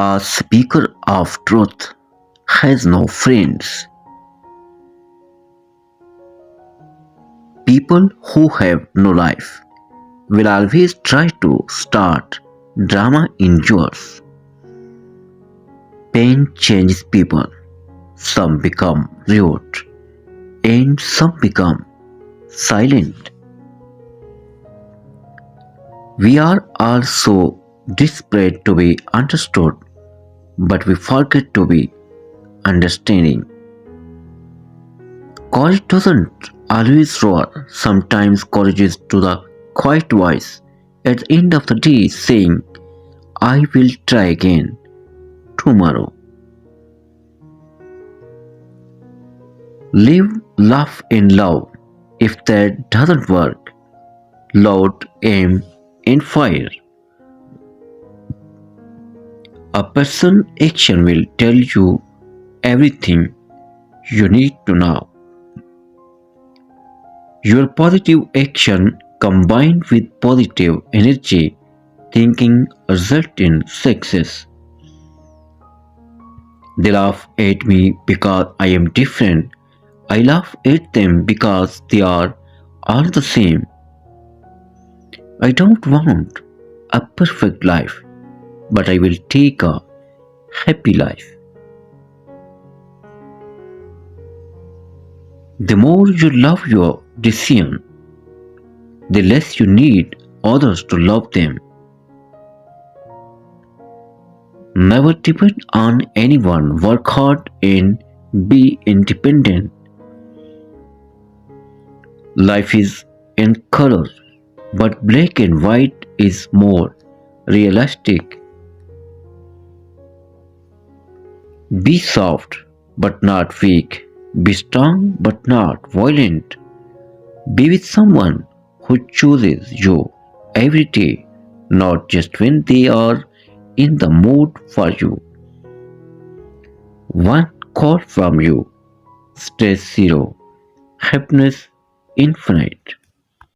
A speaker of truth has no friends. People who have no life will always try to start drama in yours. Pain changes people. Some become rude and some become silent. We are all so desperate to be understood, but we forget to be understanding. Courage doesn't always roar, sometimes courage is to the quiet voice at the end of the day saying, I will try again tomorrow. Live, laugh, and love. If that doesn't work, load, aim, and fire. A person action will tell you everything you need to know. Your positive action combined with positive energy thinking result in success. They laugh at me because I am different. I laugh at them because they are all the same. I don't want a perfect life, but I will take a happy life. The more you love your decision, the less you need others to love them. Never depend on anyone, work hard and be independent. Life is in colors, but black and white is more realistic. Be soft but not weak. Be strong but not violent. Be with someone who chooses you every day, not just when they are in the mood for you. One call from you, stress zero, happiness infinite.